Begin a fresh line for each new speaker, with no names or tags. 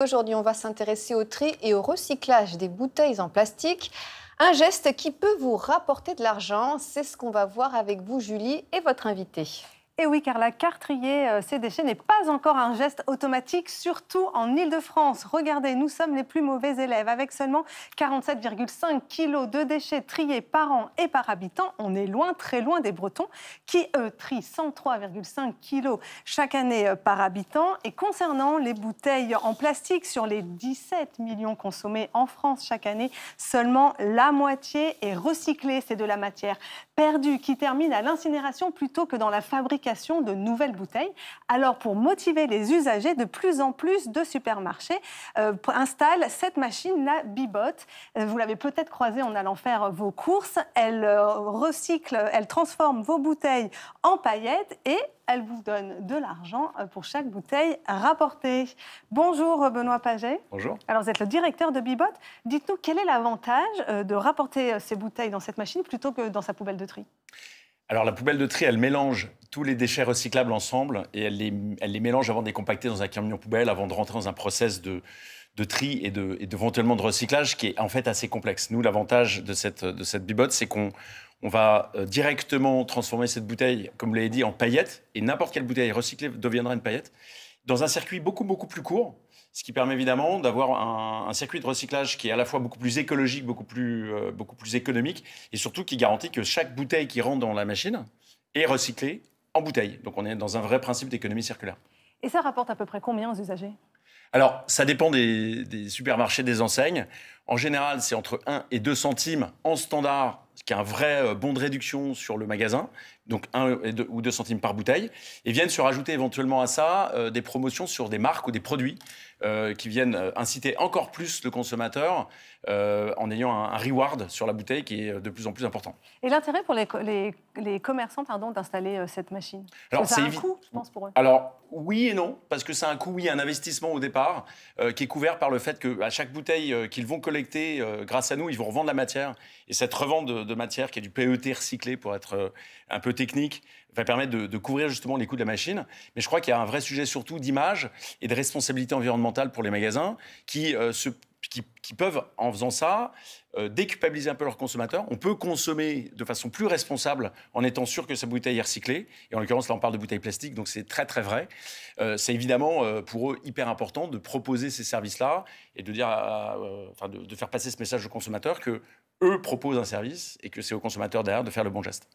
Aujourd'hui, on va s'intéresser au tri et au recyclage des bouteilles en plastique. Un geste qui peut vous rapporter de l'argent. C'est ce qu'on va voir avec vous, Julie, et votre invité.
Et oui, car la carte trier ces déchets n'est pas encore un geste automatique, surtout en Île-de-France. Regardez, nous sommes les plus mauvais élèves. Avec seulement 47,5 kilos de déchets triés par an et par habitant, on est loin, très loin des Bretons, qui, eux, trient 103,5 kilos chaque année par habitant. Et concernant les bouteilles en plastique, sur les 17 millions consommées en France chaque année, seulement la moitié est recyclée. C'est de la matière perdue qui termine à l'incinération plutôt que dans la fabrication de nouvelles bouteilles. Alors, pour motiver les usagers, de plus en plus de supermarchés installent cette machine, la Bibot. Vous l'avez peut-être croisée en allant faire vos courses. Elle recycle, elle transforme vos bouteilles en paillettes et elle vous donne de l'argent pour chaque bouteille rapportée. Bonjour Benoît Paget.
Bonjour.
Alors, vous êtes le directeur de Bibot. Dites-nous, quel est l'avantage de rapporter ces bouteilles dans cette machine plutôt que dans sa poubelle de tri ?
Alors, la poubelle de tri, elle mélange tous les déchets recyclables ensemble et elle les mélange avant de les compacter dans un camion poubelle, avant de rentrer dans un process de tri et éventuellement de recyclage qui est en fait assez complexe. Nous, l'avantage de cette Bibot, c'est qu'on va directement transformer cette bouteille, comme vous l'avez dit, en paillettes, et n'importe quelle bouteille recyclée deviendra une paillette, dans un circuit beaucoup plus court, ce qui permet évidemment d'avoir un circuit de recyclage qui est à la fois beaucoup plus écologique, beaucoup plus économique, et surtout qui garantit que chaque bouteille qui rentre dans la machine est recyclée en bouteille. Donc on est dans un vrai principe d'économie circulaire.
Et ça rapporte à peu près combien aux usagers ?
Alors, ça dépend des supermarchés, des enseignes. En général, c'est entre 1 et 2 centimes en standard, ce qui est un vrai bon de réduction sur le magasin, donc 1 ou 2 centimes par bouteille. Et viennent se rajouter éventuellement à ça des promotions sur des marques ou des produits qui viennent inciter encore plus le consommateur en ayant un reward sur la bouteille qui est de plus en plus important.
Et l'intérêt pour les commerçants d'installer cette machine ? Parce que ça a un coût, je pense, pour eux.
Alors, oui et non, parce que c'est un coût, oui, un investissement au départ qui est couvert par le fait qu'à chaque bouteille qu'ils vont collecter, grâce à nous, ils vont revendre la matière. Et cette revente de matière, qui est du PET recyclé pour être un peu technique, va permettre de couvrir justement les coûts de la machine. Mais je crois qu'il y a un vrai sujet surtout d'image et de responsabilité environnementale pour les magasins qui peuvent, en faisant ça, déculpabiliser un peu leurs consommateurs. On peut consommer de façon plus responsable en étant sûr que sa bouteille est recyclée. Et en l'occurrence, là, on parle de bouteilles plastiques, donc c'est très, très vrai. C'est évidemment pour eux hyper important de proposer ces services-là et de dire, de faire passer ce message aux consommateurs que eux proposent un service et que c'est aux consommateurs derrière de faire le bon geste.